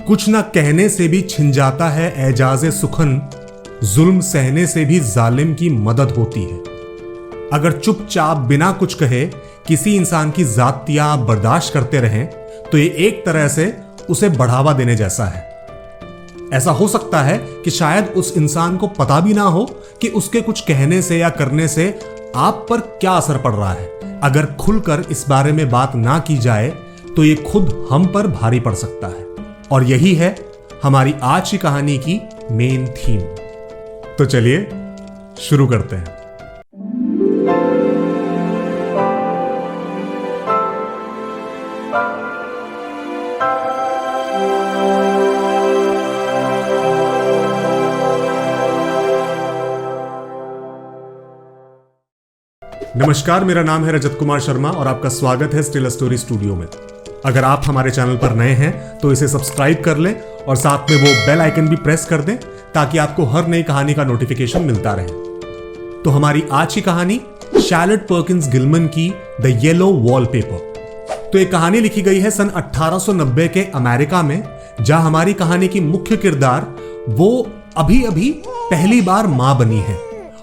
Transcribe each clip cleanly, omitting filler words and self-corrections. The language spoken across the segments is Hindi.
कुछ ना कहने से भी छिन जाता है एजाज़े सुखन, जुल्म सहने से भी जालिम की मदद होती है। अगर चुपचाप बिना कुछ कहे किसी इंसान की जातियां आप बर्दाश्त करते रहें तो ये एक तरह से उसे बढ़ावा देने जैसा है। ऐसा हो सकता है कि शायद उस इंसान को पता भी ना हो कि उसके कुछ कहने से या करने से आप पर क्या असर पड़ रहा है। अगर खुलकर इस बारे में बात ना की जाए तो ये खुद हम पर भारी पड़ सकता है। और यही है हमारी आज की कहानी की मेन थीम। तो चलिए शुरू करते हैं। नमस्कार, मेरा नाम है रजत कुमार शर्मा और आपका स्वागत है स्टिल अ स्टोरी स्टूडियो में। अगर आप हमारे चैनल पर नए हैं तो इसे सब्सक्राइब कर लें और साथ में वो बेल आइकन भी प्रेस कर दें ताकि आपको हर नई कहानी का नोटिफिकेशन मिलता रहे। तो हमारी आज की कहानी शैरलेट पर्किंस गिलमन की द येलो वॉलपेपर। तो ये कहानी लिखी गई है सन 1890 के अमेरिका में, जहां हमारी कहानी की मुख्य किरदार वो अभी अभी पहली बार मां बनी है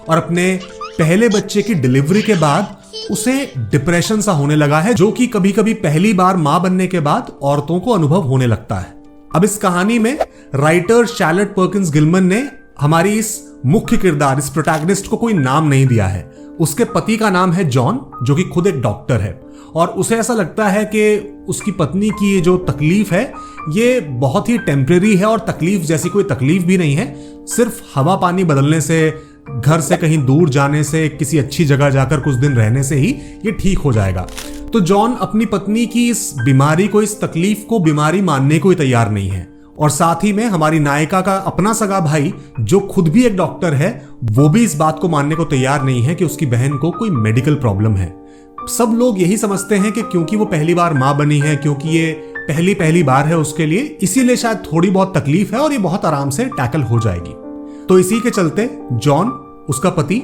और अपने पहले बच्चे की डिलीवरी के बाद उसे डिप्रेशन सा होने लगा है, जो कि कभी कभी पहली बार मां बनने के बाद औरतों को अनुभव होने लगता है। अब इस कहानी में राइटर शैरलेट पर्किंस गिलमन ने हमारी इस मुख्य किरदार, इस प्रोटैगनिस्ट को कोई नाम नहीं दिया है। उसके पति का नाम है जॉन, जो कि खुद एक डॉक्टर है और उसे ऐसा लगता है कि उसकी पत्नी की जो तकलीफ है ये बहुत ही टेम्परेरी है और तकलीफ जैसी कोई तकलीफ भी नहीं है। सिर्फ हवा पानी बदलने से, घर से कहीं दूर जाने से, किसी अच्छी जगह जाकर कुछ दिन रहने से ही ये ठीक हो जाएगा। तो जॉन अपनी पत्नी की इस बीमारी को, इस तकलीफ को बीमारी मानने को ही तैयार नहीं है। और साथ ही में हमारी नायिका का अपना सगा भाई, जो खुद भी एक डॉक्टर है, वो भी इस बात को मानने को तैयार नहीं है कि उसकी बहन को कोई मेडिकल प्रॉब्लम है। सब लोग यही समझते हैं कि क्योंकि वो पहली बार मां बनी है, क्योंकि ये पहली बार है उसके लिए, इसीलिए शायद थोड़ी बहुत तकलीफ है और ये बहुत आराम से टैकल हो जाएगी। तो इसी के चलते जॉन, उसका पति,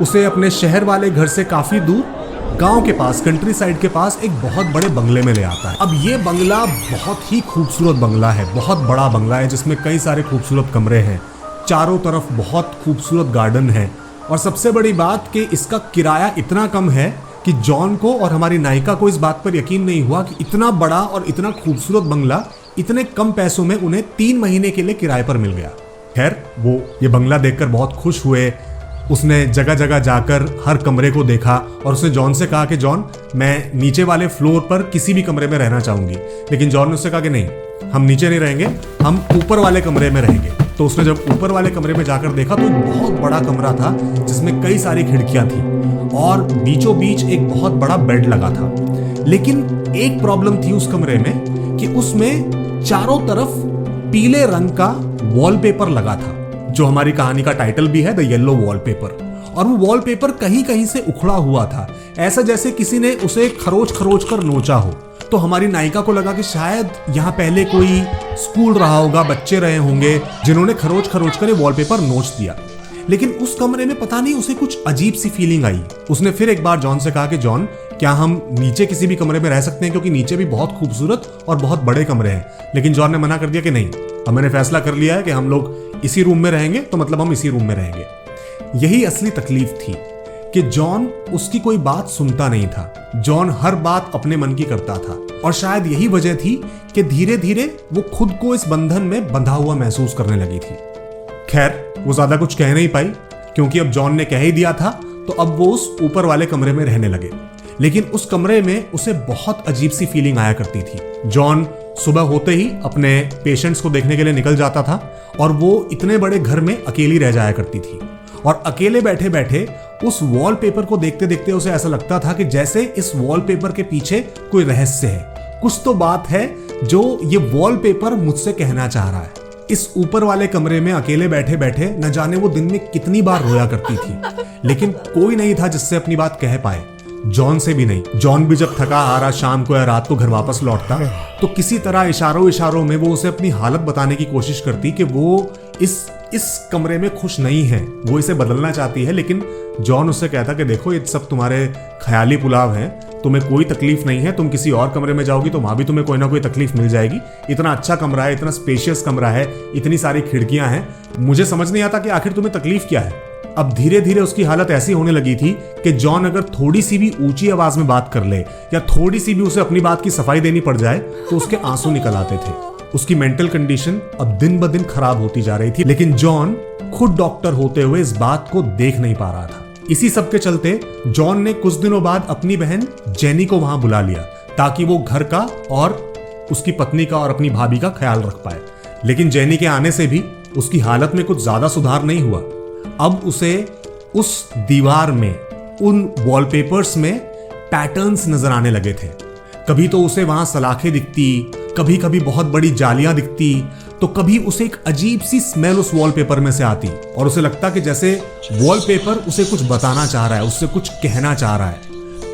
उसे अपने शहर वाले घर से काफी दूर गांव के पास, कंट्री साइड के पास एक बहुत बड़े बंगले में ले आता है। अब ये बंगला बहुत ही खूबसूरत बंगला है, बहुत बड़ा बंगला है जिसमें कई सारे खूबसूरत कमरे हैं, चारों तरफ बहुत खूबसूरत गार्डन है और सबसे बड़ी बात कि इसका किराया इतना कम है कि जॉन को और हमारी नायिका को इस बात पर यकीन नहीं हुआ कि इतना बड़ा और इतना खूबसूरत बंगला इतने कम पैसों में उन्हें 3 महीने के लिए किराए पर मिल गया। खैर, वो ये बंगला देखकर बहुत खुश हुए। उसने जगह जगह जाकर हर कमरे को देखा और उसने जॉन से कहा कि जॉन, मैं नीचे वाले फ्लोर पर किसी भी कमरे में रहना चाहूंगी। लेकिन जॉन ने उससे कहा कि नहीं, हम नीचे नहीं रहेंगे, हम ऊपर वाले कमरे में रहेंगे। तो उसने जब ऊपर वाले कमरे में जाकर देखा तो एक बहुत बड़ा कमरा था जिसमें कई सारी खिड़कियां थी और बीचों बीच एक बहुत बड़ा बेड लगा था। लेकिन एक प्रॉब्लम थी उस कमरे में कि उसमें चारों तरफ पीले रंग का वॉलपेपर लगा था, जो हमारी कहानी का टाइटल भी है, द येलो वॉलपेपर। और वो वॉलपेपर कहीं कहीं से उखड़ा हुआ था, ऐसा जैसे किसी ने उसे खरोच खरोच कर नोचा हो। तो हमारी नायिका को लगा कि शायद यहाँ पहले कोई स्कूल रहा होगा, बच्चे रहे होंगे जिन्होंने खरोच खरोच कर ये वॉलपेपर नोच दिया। लेकिन उस कमरे में पता नहीं उसे कुछ अजीब सी फीलिंग आई। उसने फिर एक बार जॉन से कहा कि जॉन, क्या हम नीचे किसी भी कमरे में रह सकते हैं, क्योंकि नीचे भी बहुत खूबसूरत और बहुत बड़े कमरे हैं। लेकिन जॉन ने मना कर दिया कि नहीं, अब मैंने फैसला कर लिया है कि हम लोग इसी रूम में रहेंगे, तो मतलब हम इसी रूम में रहेंगे। यही असली तकलीफ थी कि जॉन उसकी कोई बात सुनता नहीं था। जॉन हर बात अपने मन की करता था और शायद यही वजह थी कि धीरे धीरे वो खुद को इस बंधन में बंधा हुआ महसूस करने लगी थी। खैर, वो ज्यादा कुछ कह नहीं पाई क्योंकि अब जॉन ने कह ही दिया था, तो अब वो उस ऊपर वाले कमरे में रहने लगे। लेकिन उस कमरे में उसे बहुत अजीब सी फीलिंग आया करती थी। जॉन सुबह होते ही अपने पेशेंट्स को देखने के लिए निकल जाता था और वो इतने बड़े घर में अकेली रह जाया करती थी और अकेले बैठे बैठे उस वॉलपेपर को देखते देखते उसे ऐसा लगता था कि जैसे इस वॉलपेपर के पीछे कोई रहस्य है, कुछ तो बात है जो ये वॉलपेपर मुझसे कहना चाह रहा है। इस ऊपर वाले कमरे में अकेले बैठे बैठे न जाने वो दिन में कितनी बार रोया करती थी, लेकिन कोई नहीं था जिससे अपनी बात कह पाए। जॉन से भी नहीं। जॉन भी जब थका हारा शाम को या रात को घर वापस लौटता तो किसी तरह इशारों में वो उसे अपनी हालत बताने की कोशिश करती कि वो इस इस कमरे में खुश नहीं है, वो इसे बदलना चाहती है। लेकिन जॉन उससे कहता कि देखो ये सब तुम्हारे ख्याली पुलाव हैं, तुम्हें कोई तकलीफ नहीं है, तुम किसी और कमरे में जाओगी तो वहां भी तुम्हें कोई ना कोई तकलीफ मिल जाएगी। इतना अच्छा कमरा है, इतना स्पेशियस कमरा है, इतनी सारी खिड़कियां हैं, मुझे समझ नहीं आता कि आखिर तुम्हें तकलीफ क्या है। अब धीरे धीरे उसकी हालत ऐसी होने लगी थी कि जॉन अगर थोड़ी सी भी ऊंची आवाज में बात कर ले या थोड़ी सी भी उसे अपनी बात की सफाई देनी पड़ जाए तो उसके आंसू निकल आते थे। उसकी मेंटल कंडीशन अब दिन ब दिन खराब होती जा रही थी, लेकिन जॉन खुद डॉक्टर होते हुए इस बात को देख नहीं पा रहा था। इसी सब के चलते जॉन ने कुछ दिनों बाद अपनी बहन जेनी को वहां बुला लिया ताकि वो घर का और उसकी पत्नी का और अपनी भाभी का ख्याल रख पाए। लेकिन जेनी के आने से भी उसकी हालत में कुछ ज्यादा सुधार नहीं हुआ। अब उसे उस दीवार में, उन वॉलपेपर्स में पैटर्न्स नजर आने लगे थे। कभी तो उसे वहां सलाखें दिखती, कभी कभी बहुत बड़ी जालियां दिखती, तो कभी उसे एक अजीब सी स्मेल उस वॉलपेपर में से आती और उसे लगता कि जैसे वॉलपेपर उसे कुछ बताना चाह रहा है, उससे कुछ कहना चाह रहा है।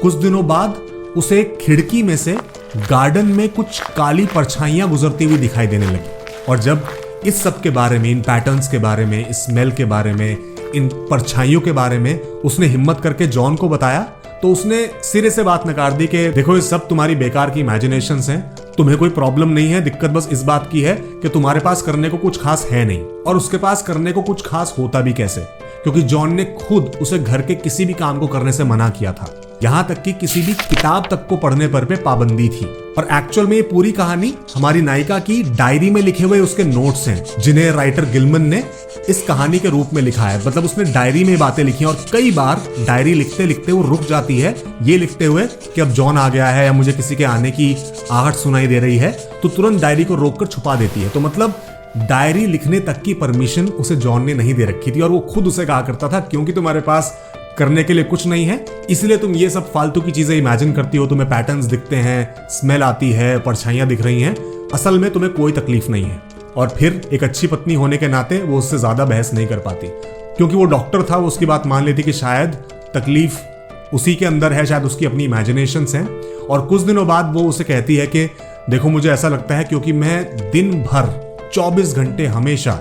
कुछ दिनों बाद उसे खिड़की में से गार्डन में कुछ काली परछाइयां गुजरती हुई दिखाई देने लगी। और जब इस सब के बारे में, इन पैटर्न्स के बारे में, इस स्मेल के बारे में, इन परछाइयों के बारे में उसने हिम्मत करके जॉन को बताया तो उसने सिरे से बात नकार दी कि देखो ये सब तुम्हारी बेकार की इमेजिनेशंस हैं, तुम्हें कोई प्रॉब्लम नहीं है, दिक्कत बस इस बात की है कि तुम्हारे पास करने को कुछ खास है नहीं। और उसके पास करने को कुछ खास होता भी कैसे, क्योंकि जॉन ने खुद उसे घर के किसी भी काम को करने से मना किया था, यहाँ तक कि किसी भी किताब तक को पढ़ने पर पे पाबंदी थी। और एक्चुअल में ये पूरी कहानी हमारी नायिका की डायरी में लिखे हुए उसके नोट्स हैं, जिन्हें राइटर गिलमन ने इस कहानी के रूप में लिखा है। मतलब उसने डायरी में बातें लिखी और कई बार डायरी लिखते लिखते वो रुक जाती है ये लिखते हुए कि अब जॉन आ गया है या मुझे किसी के आने की आहट सुनाई दे रही है, तो तुरंत डायरी को रोककर छुपा देती है। तो मतलब डायरी लिखने तक की परमिशन उसे जॉन ने नहीं दे रखी थी और वो खुद उसे कहा करता था क्योंकि तुम्हारे पास करने के लिए कुछ नहीं है, इसलिए तुम ये सब फालतू की चीजें इमेजिन करती हो, तुम्हें पैटर्न्स दिखते हैं, स्मेल आती है, परछाइयां दिख रही हैं, असल में तुम्हें कोई तकलीफ नहीं है। और फिर एक अच्छी पत्नी होने के नाते वो उससे ज्यादा बहस नहीं कर पाती, क्योंकि वो डॉक्टर था, वो उसकी बात मान लेती कि शायद तकलीफ उसी के अंदर है, शायद उसकी अपनी इमेजिनेशंस हैं। और कुछ दिनों बाद वो उसे कहती है कि देखो मुझे ऐसा लगता है क्योंकि मैं दिन भर 24 घंटे हमेशा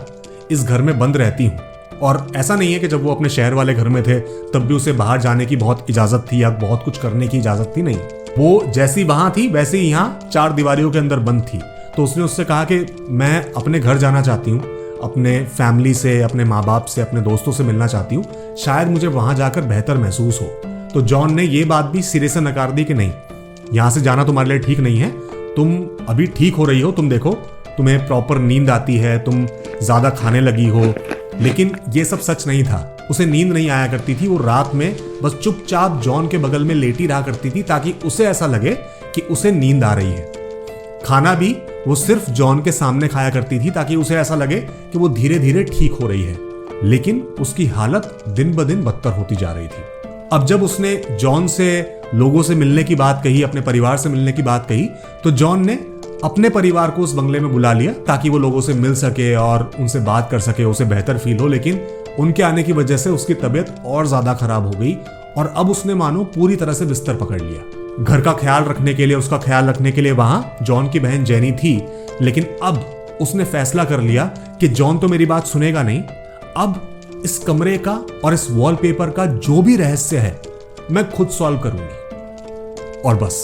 इस घर में बंद रहती हूँ। और ऐसा नहीं है कि जब वो अपने शहर वाले घर में थे तब भी उसे बाहर जाने की बहुत इजाजत थी या बहुत कुछ करने की इजाजत थी, नहीं, वो जैसी वहां थी वैसे ही यहाँ 4 दीवारियों के अंदर बंद थी। तो उसने उससे कहा कि मैं अपने घर जाना चाहती हूँ, अपने फैमिली से, अपने माँ बाप से, अपने दोस्तों से मिलना चाहती हूँ, शायद मुझे वहां जाकर बेहतर महसूस हो। तो जॉन ने ये बात भी सिरे से नकार दी कि नहीं, यहाँ से जाना तुम्हारे लिए ठीक नहीं है, तुम अभी ठीक हो रही हो, तुम देखो तुम्हें प्रॉपर नींद आती है, तुम ज्यादा खाने लगी हो। लेकिन ये सब सच नहीं था, उसे नींद नहीं आया करती थी, वो रात में बस चुपचाप जॉन के बगल में लेटी रहा करती थी ताकि उसे ऐसा लगे कि उसे नींद आ रही है। खाना भी वो सिर्फ जॉन के सामने खाया करती थी ताकि उसे ऐसा लगे कि वो धीरे धीरे ठीक हो रही है। लेकिन उसकी हालत दिन ब दिन बदतर होती जा रही थी। अब जब उसने जॉन से लोगों से मिलने की बात कही, अपने परिवार से मिलने की बात कही, तो जॉन ने अपने परिवार को उस बंगले में बुला लिया ताकि वो लोगों से मिल सके और उनसे बात कर सके, उसे बेहतर फील हो। लेकिन उनके आने की वजह से उसकी तबीयत और ज्यादा खराब हो गई और अब उसने मानो पूरी तरह से बिस्तर पकड़ लिया। घर का ख्याल रखने के लिए, उसका ख्याल रखने के लिए वहां जॉन की बहन जेनी थी, लेकिन अब उसने फैसला कर लिया कि जॉन तो मेरी बात सुनेगा नहीं, अब इस कमरे का और इस वॉलपेपर का जो भी रहस्य है मैं खुद सॉल्व करूंगी। और बस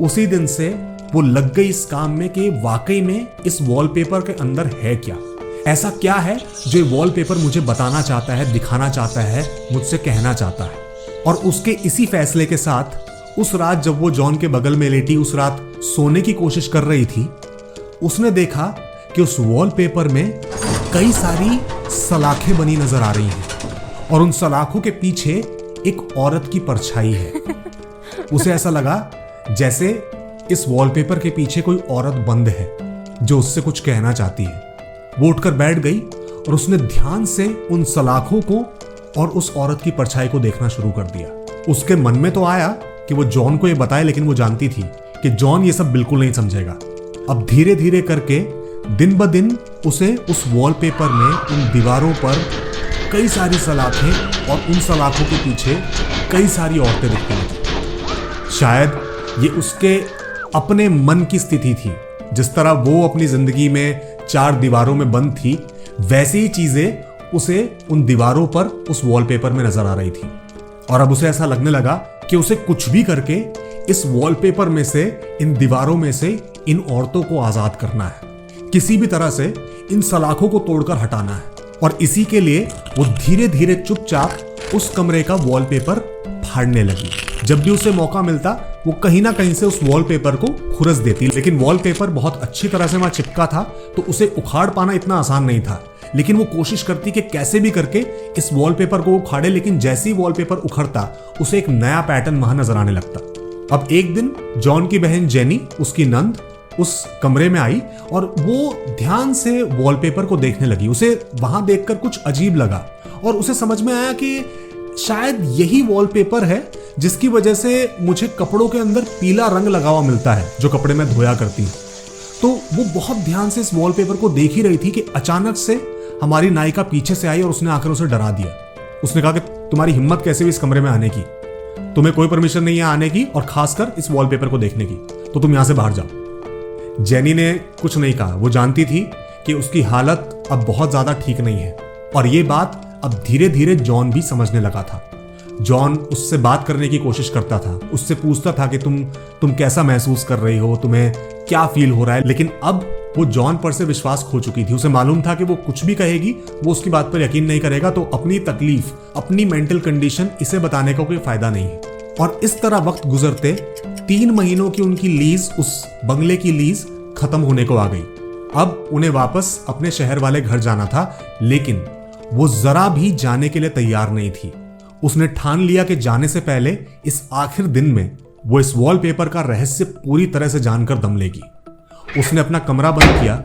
उसी दिन से वो लग गई इस काम में कि वाकई में इस वॉलपेपर के अंदर है क्या, ऐसा क्या है जो ये वॉलपेपर मुझे बताना चाहता है, दिखाना चाहता है, मुझसे कहना चाहता है। और उसके इसी फैसले के साथ उस रात जब वो जॉन के बगल में लेटी उस रात सोने की कोशिश कर रही थी, उसने देखा कि उस वॉलपेपर में कई सारी सलाखें बनी नजर आ रही हैं और उन सलाखों के पीछे एक औरत की परछाई है। उसे ऐसा लगा जैसे इस वॉलपेपर के पीछे कोई औरत बंद है जो उससे कुछ कहना चाहती है। वो उठकर बैठ गई और उसने ध्यान से उन सलाखों को और उस औरत की परछाई को देखना शुरू कर दिया। उसके मन में तो आया कि वो जॉन को ये बताए, लेकिन वो जानती थी कि जॉन ये सब बिल्कुल नहीं समझेगा। अब धीरे धीरे करके दिन ब दिन उसे उस वॉलपेपर में, उन दीवारों पर कई सारी सलाखें और उन सलाखों के पीछे कई सारी औरतें दिखने लगी। शायद ये उसके अपने मन की स्थिति थी। जिस तरह वो अपनी जिंदगी में 4 दीवारों में बंद थी, वैसी ही चीजें उसे उन दीवारों पर उस वॉलपेपर में नजर आ रही थी। और अब उसे ऐसा लगने लगा कि उसे कुछ भी करके इस वॉलपेपर में से, इन दीवारों में से इन औरतों को आजाद करना है, किसी भी तरह से इन सलाखों को तोड़कर हटाना है। और इसी के लिए वो धीरे धीरे चुपचाप उस कमरे का वॉलपेपर फाड़ने लगी। जब भी उसे मौका मिलता वो कहीं ना कहीं से उस वॉलपेपर को खुरस देती, लेकिन वॉलपेपर बहुत अच्छी तरह से वहां चिपका था तो उसे उखाड़ पाना इतना आसान नहीं था। लेकिन वो कोशिश करती कि कैसे भी करके इस वॉलपेपर को उखाड़े, लेकिन जैसे ही वॉलपेपर उखड़ता उसे एक नया पैटर्न वहां नजर आने लगता। अब एक दिन जॉन की बहन जेनी, उसकी नंद, उस कमरे में आई और वो ध्यान से वॉलपेपर को देखने लगी। उसे वहां देखकर कुछ अजीब लगा और उसे समझ में आया कि शायद यही वॉलपेपर है जिसकी वजह से मुझे कपड़ों के अंदर पीला रंग लगा हुआ मिलता है जो कपड़े में धोया करती हूं। तो वो बहुत ध्यान से इस वॉलपेपर को देख ही रही थी कि अचानक से हमारी नायिका पीछे से आई और उसने आकर उसे डरा दिया। उसने कहा कि तुम्हारी हिम्मत कैसे हुई इस कमरे में आने की, तुम्हें कोई परमिशन नहीं है आने की और खासकर इस वॉलपेपर को देखने की, तो तुम यहां से बाहर जाओ। जेनी ने कुछ नहीं कहा। वो जानती थी कि उसकी हालत अब बहुत ज्यादा ठीक नहीं है और ये बात अब धीरे धीरे जॉन भी समझने लगा था। जॉन उससे बात करने की कोशिश करता था, उससे पूछता था कि तुम कैसा महसूस कर रही हो, तुम्हें क्या फील हो रहा है। लेकिन अब वो जॉन पर से विश्वास खो चुकी थी। उसे मालूम था कि वो कुछ भी कहेगी वो उसकी बात पर यकीन नहीं करेगा, तो अपनी तकलीफ, अपनी मेंटल कंडीशन इसे बताने का कोई फायदा नहीं है। और इस तरह वक्त गुजरते 3 महीनों की उनकी लीज, उस बंगले की लीज खत्म होने को आ गई। अब उन्हें वापस अपने शहर वाले घर जाना था, लेकिन वो जरा भी जाने के लिए तैयार नहीं थी। उसने ठान लिया कि जाने से पहले इस आखिर दिन में वो इस वॉलपेपर का रहस्य पूरी तरह से जानकर दम लेगी। उसने अपना कमरा बंद किया,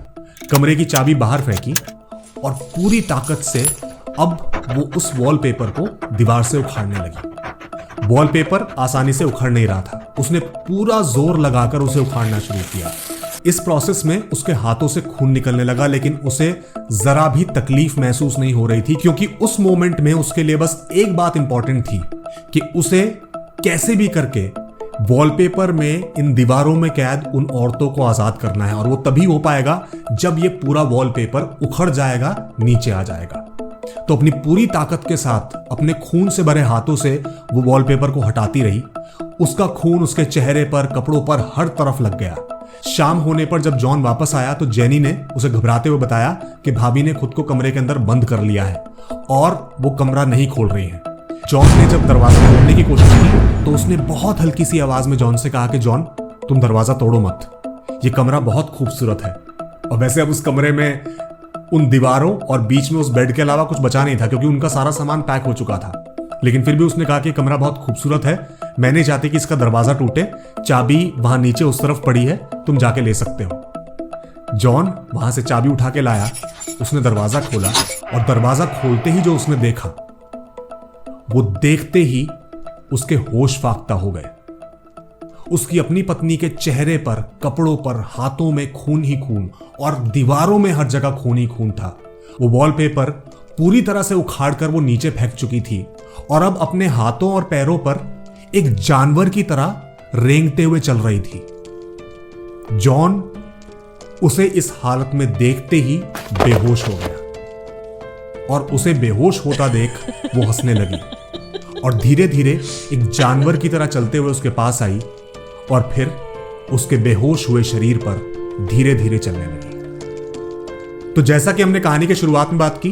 कमरे की चाबी बाहर फेंकी और पूरी ताकत से अब वो उस वॉलपेपर को दीवार से उखाड़ने लगी। वॉलपेपर आसानी से उखड़ नहीं रहा था। उसने पूरा जोर लगाकर उसे उखाड़ना शुरू किया। इस प्रोसेस में उसके हाथों से खून निकलने लगा, लेकिन उसे जरा भी तकलीफ महसूस नहीं हो रही थी, क्योंकि उस मोमेंट में उसके लिए बस एक बात इंपॉर्टेंट थी कि उसे कैसे भी करके वॉलपेपर में, इन दीवारों में कैद उन औरतों को आजाद करना है। और वो तभी हो पाएगा जब ये पूरा वॉलपेपर उखड़ जाएगा, नीचे आ जाएगा। तो अपनी पूरी ताकत के साथ, अपने खून से भरे हाथों से वो वॉलपेपर को हटाती रही। उसका खून उसके चेहरे पर, कपड़ों पर, हर तरफ लग गया। शाम होने पर जब जॉन वापस आया तो जेनी ने उसे घबराते हुए बताया कि भाभी ने खुद को कमरे के अंदर बंद कर लिया है और वो कमरा नहीं खोल रही है। जॉन ने जब दरवाजा खोलने की कोशिश की तो उसने बहुत हल्की सी आवाज में जॉन से कहा कि जॉन, तुम दरवाजा तोड़ो मत, ये कमरा बहुत खूबसूरत है। और वैसे अब उस कमरे में उन दीवारों और बीच में उस बेड के अलावा कुछ बचा नहीं था, क्योंकि उनका सारा सामान पैक हो चुका था। लेकिन फिर भी उसने कहा कि कमरा बहुत खूबसूरत है, मैं नहीं चाहती कि इसका दरवाजा टूटे, चाबी वहां नीचे उस तरफ पड़ी है, तुम जाके ले सकते हो। जॉन वहां से चाबी उठा के लाया, उसने दरवाजा खोला और दरवाजा खोलते ही जो उसने देखा, वो देखते ही उसके होश फाख्ता हो गए। उसकी अपनी पत्नी के चेहरे पर, कपड़ों पर, हाथों में खून ही खून और दीवारों में हर जगह खून ही खून था। वो वॉलपेपर पूरी तरह से उखाड़कर वो नीचे फेंक चुकी थी और अब अपने हाथों और पैरों पर एक जानवर की तरह रेंगते हुए चल रही थी। जॉन उसे इस हालत में देखते ही बेहोश हो गया और उसे बेहोश होता देख वो हंसने लगी और धीरे धीरे एक जानवर की तरह चलते हुए उसके पास आई और फिर उसके बेहोश हुए शरीर पर धीरे धीरे चलने लगी। तो जैसा कि हमने कहानी के शुरुआत में बात की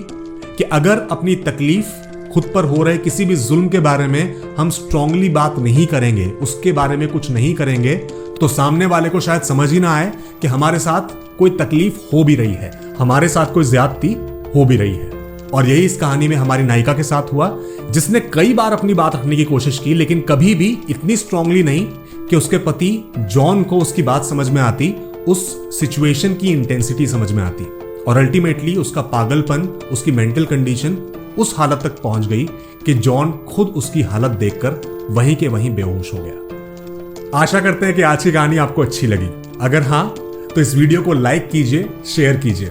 कि अगर अपनी तकलीफ, खुद पर हो रहे किसी भी जुल्म के बारे में हम स्ट्रांगली बात नहीं करेंगे, उसके बारे में कुछ नहीं करेंगे, तो सामने वाले को शायद समझ ही ना आए कि हमारे साथ कोई तकलीफ हो भी रही है, हमारे साथ कोई ज्यादती हो भी रही है। और यही इस कहानी में हमारी नायिका के साथ हुआ, जिसने कई बार अपनी बात रखने की कोशिश की, लेकिन कभी भी इतनी स्ट्रांगली नहीं कि उसके पति जॉन को उसकी बात समझ में आती, उस सिचुएशन की इंटेंसिटी समझ में आती। और अल्टीमेटली उसका पागलपन, उसकी मेंटल कंडीशन उस हालत तक पहुंच गई कि जॉन खुद उसकी हालत देखकर वहीं के वहीं बेहोश हो गया। आशा करते हैं कि आज की कहानी आपको अच्छी लगी। अगर हां तो इस वीडियो को लाइक कीजिए, शेयर कीजिए।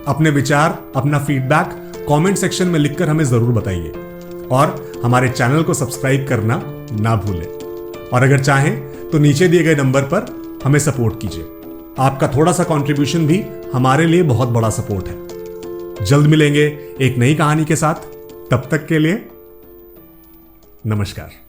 अपने विचार, अपना फीडबैक कमेंट सेक्शन में लिखकर हमें जरूर बताइए और हमारे चैनल को सब्सक्राइब करना ना भूलें। और अगर चाहें तो नीचे दिए गए नंबर पर हमें सपोर्ट कीजिए। आपका थोड़ा सा कंट्रीब्यूशन भी हमारे लिए बहुत बड़ा सपोर्ट है। जल्द मिलेंगे एक नई कहानी के साथ। तब तक के लिए नमस्कार।